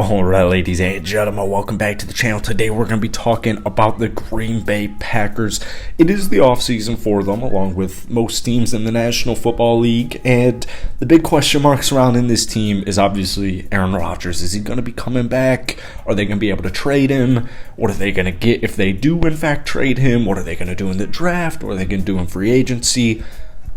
Alright, ladies and gentlemen, welcome back to the channel. Today we're going to be talking about the Green Bay Packers. It is the offseason for them, along with most teams in the National Football League, and the big question mark surrounding this team is obviously Aaron Rodgers. Is he going to be coming back? Are they going to be able to trade him? What are they going to get if they do in fact trade him? What are they going to do in the draft? What are they going to do in free agency?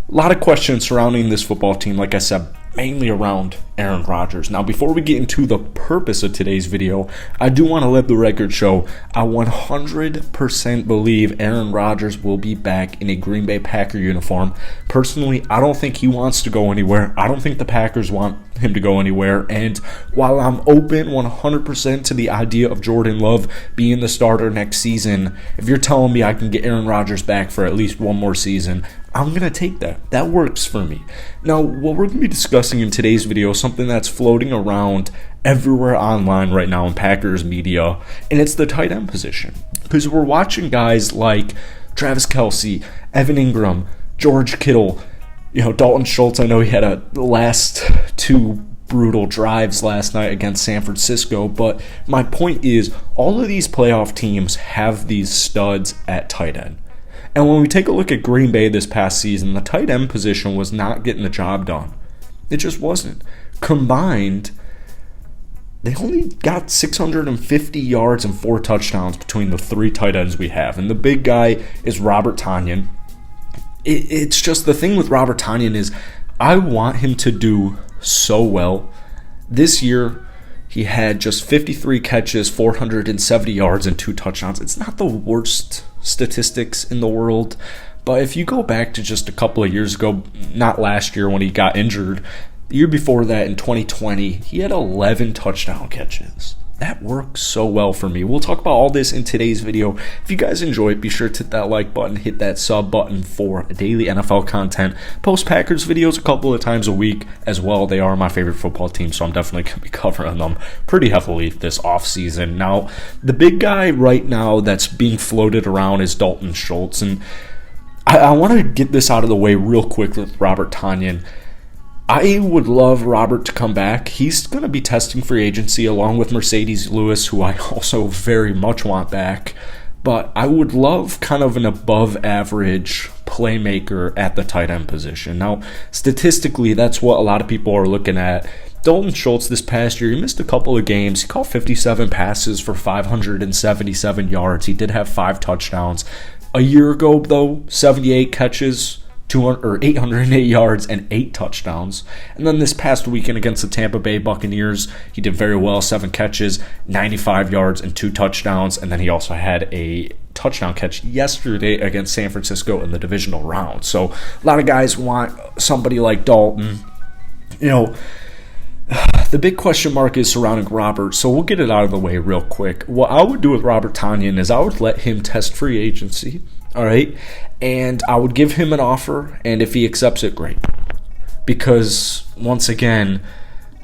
A lot of questions surrounding this football team, like I said, mainly around Aaron Rodgers. Now, before we get into the purpose of today's video, I do want to let the record show I 100% believe Aaron Rodgers will be back in a Green Bay Packer uniform. Personally, I don't think he wants to go anywhere. I don't think the Packers want him to go anywhere. And while I'm open 100% to the idea of Jordan Love being the starter next season, if you're telling me I can get Aaron Rodgers back for at least one more season, I'm going to take that. That works for me. Now, what we're going to be discussing in today's video is something that's floating around everywhere online right now in Packers media, and it's the tight end position. Because we're watching guys like Travis Kelce, Evan Ingram, George Kittle, Dalton Schultz. I know he had the last two brutal drives last night against San Francisco, but my point is all of these playoff teams have these studs at tight end. And when we take a look at Green Bay this past season, the tight end position was not getting the job done. It just wasn't. Combined, they only got 650 yards and 4 touchdowns between the 3 tight ends we have. And the big guy is Robert Tonyan. It's just the thing with Robert Tonyan is I want him to do so well. This year, he had just 53 catches, 470 yards, and 2 touchdowns. It's not the worst statistics in the world, but if you go back to just a couple of years ago, not last year when he got injured, the year before that in 2020, he had 11 touchdown catches. That works so well for me. We'll talk about all this in today's video. If you guys enjoy it, be sure to hit that like button, hit that sub button for daily NFL content. Post Packers videos a couple of times a week as well. They are my favorite football team, so I'm definitely going to be covering them pretty heavily this offseason. Now, the big guy right now that's being floated around is Dalton Schultz, and I want to get this out of the way real quick with Robert Tonyan. I would love Robert to come back. He's going to be testing free agency along with Mercedes Lewis, who I also very much want back. But I would love kind of an above-average playmaker at the tight end position. Now, statistically, that's what a lot of people are looking at. Dalton Schultz this past year, he missed a couple of games. He caught 57 passes for 577 yards. He did have 5 touchdowns. A year ago, though, 78 catches, 808 yards and 8 touchdowns. And then this past weekend against the Tampa Bay Buccaneers, he did very well, 7 catches, 95 yards and 2 touchdowns. And then he also had a touchdown catch yesterday against San Francisco in the divisional round. So a lot of guys want somebody like Dalton. The big question mark is surrounding Robert, so we'll get it out of the way real quick. What I would do with Robert Tonyan is I would let him test free agency. All right, and I would give him an offer, and if he accepts it, great. Because, once again,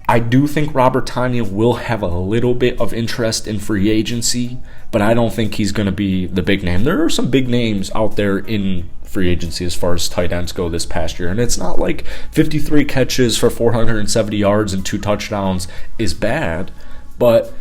I do think Robert Tonyan will have a little bit of interest in free agency, but I don't think he's going to be the big name. There are some big names out there in free agency as far as tight ends go this past year, and it's not like 53 catches for 470 yards and 2 touchdowns is bad, but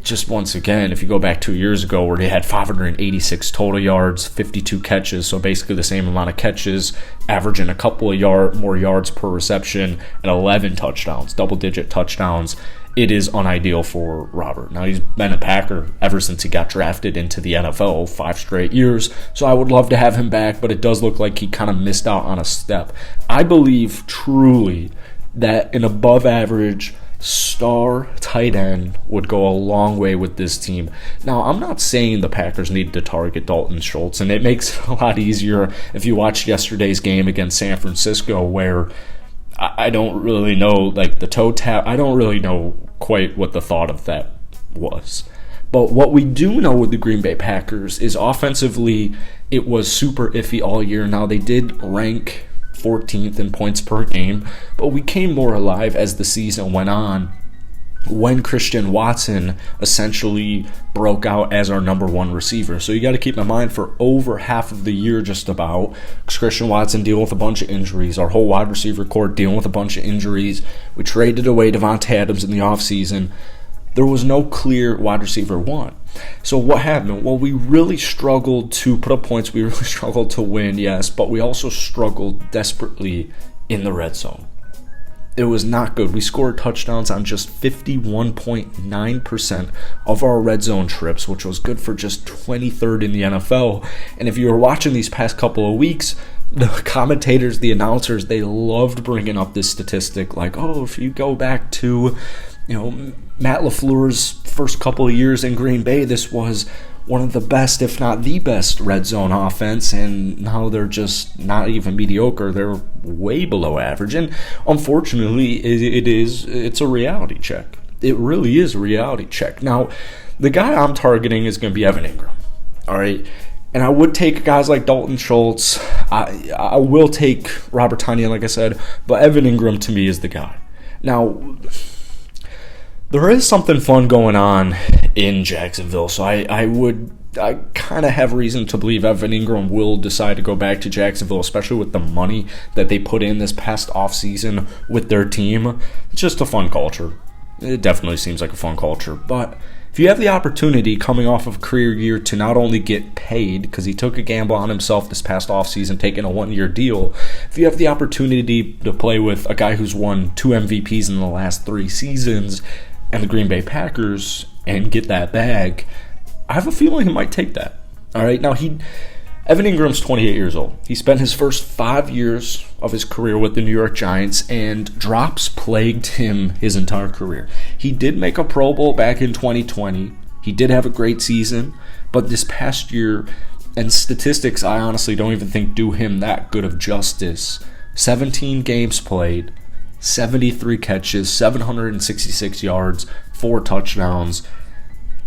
just once again, if you go back 2 years ago where they had 586 total yards, 52 catches, so basically the same amount of catches, averaging a couple of more yards per reception, and 11 touchdowns, double-digit touchdowns, it is unideal for Robert. Now, he's been a Packer ever since he got drafted into the NFL, 5 straight years, so I would love to have him back, but it does look like he kind of missed out on a step. I believe truly that an above-average star tight end would go a long way with this team. Now, I'm not saying the Packers need to target Dalton Schultz, and it makes it a lot easier if you watched yesterday's game against San Francisco, where I don't really know, the toe tap, I don't really know quite what the thought of that was. But what we do know with the Green Bay Packers is offensively, it was super iffy all year. Now, they did rank 14th in points per game, but we came more alive as the season went on when Christian Watson essentially broke out as our number 1 receiver. So you got to keep in mind for over half of the year just about, Christian Watson dealing with a bunch of injuries, our whole wide receiver corps dealing with a bunch of injuries. We traded away Davante Adams in the offseason. there was no clear wide receiver one. So what happened? Well, we really struggled to put up points. We really struggled to win, yes, but we also struggled desperately in the red zone. It was not good. We scored touchdowns on just 51.9% of our red zone trips, which was good for just 23rd in the NFL. And if you were watching these past couple of weeks, the commentators, the announcers, they loved bringing up this statistic. Like, oh, if you go back to, Matt LaFleur's first couple of years in Green Bay, this was one of the best, if not the best, red zone offense, and now they're just not even mediocre. They're way below average, and unfortunately, it's a reality check. It really is a reality check. Now, the guy I'm targeting is going to be Evan Ingram, all right? And I would take guys like Dalton Schultz. I will take Robert Tonyan, like I said, but Evan Ingram to me is the guy. Now, there is something fun going on in Jacksonville, so I kind of have reason to believe Evan Ingram will decide to go back to Jacksonville, especially with the money that they put in this past offseason with their team. It's just a fun culture. It definitely seems like a fun culture. But if you have the opportunity coming off of a career year to not only get paid, because he took a gamble on himself this past offseason, taking a one-year deal, if you have the opportunity to play with a guy who's won 2 MVPs in the last 3 seasons and the Green Bay Packers and get that bag, I have a feeling he might take that. All right, now Evan Ingram's 28 years old. He spent his first 5 years of his career with the New York Giants, and drops plagued him his entire career. He did make a Pro Bowl back in 2020. He did have a great season, but this past year, and statistics I honestly don't even think do him that good of justice. 17 games played, 73 catches, 766 yards, 4 touchdowns.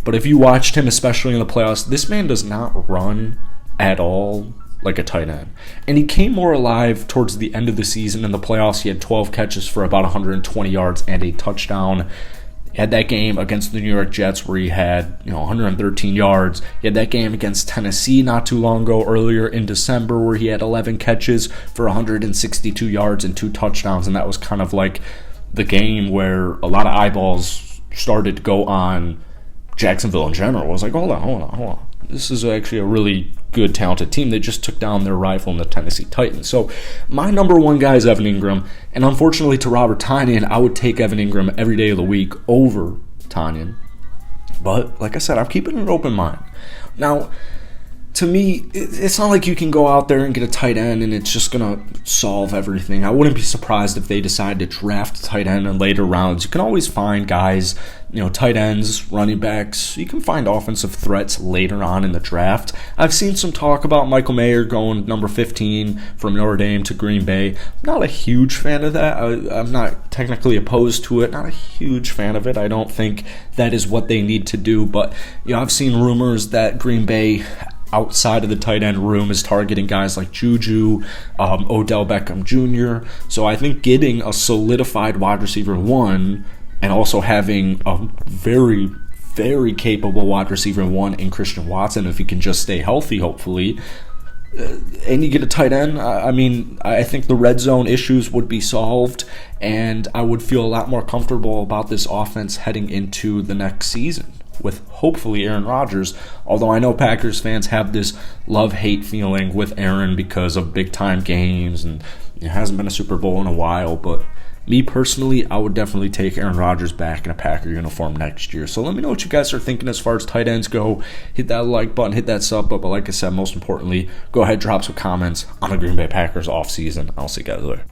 But if you watched him, especially in the playoffs, this man does not run at all like a tight end. And he came more alive towards the end of the season. In the playoffs, he had 12 catches for about 120 yards and a touchdown. He had that game against the New York Jets where he had 113 yards. He had that game against Tennessee not too long ago, earlier in December, where he had 11 catches for 162 yards and 2 touchdowns. And that was kind of like the game where a lot of eyeballs started to go on Jacksonville in general. It was like, hold on. This is actually a really good, talented team. They just took down their rival in the Tennessee Titans. So my number one guy is Evan Ingram. And unfortunately to Robert Tonyan, I would take Evan Ingram every day of the week over Tonyan. But like I said, I'm keeping an open mind. Now, to me, it's not like you can go out there and get a tight end and it's just going to solve everything. I wouldn't be surprised if they decide to draft a tight end in later rounds. You can always find guys, tight ends, running backs. You can find offensive threats later on in the draft. I've seen some talk about Michael Mayer going number 15 from Notre Dame to Green Bay. I'm not a huge fan of that. I'm not technically opposed to it. Not a huge fan of it. I don't think that is what they need to do. But I've seen rumors that Green Bay, outside of the tight end room, is targeting guys like Juju, Odell Beckham Jr. So I think getting a solidified wide receiver one and also having a very, very capable wide receiver one in Christian Watson, if he can just stay healthy, hopefully, and you get a tight end, I think the red zone issues would be solved, and I would feel a lot more comfortable about this offense heading into the next season with hopefully Aaron Rodgers, although I know Packers fans have this love-hate feeling with Aaron because of big-time games, and it hasn't been a Super Bowl in a while, but me personally, I would definitely take Aaron Rodgers back in a Packer uniform next year. So let me know what you guys are thinking as far as tight ends go. Hit that like button, hit that sub button, but like I said, most importantly, go ahead, drop some comments on the Green Bay Packers offseason. I'll see you guys later.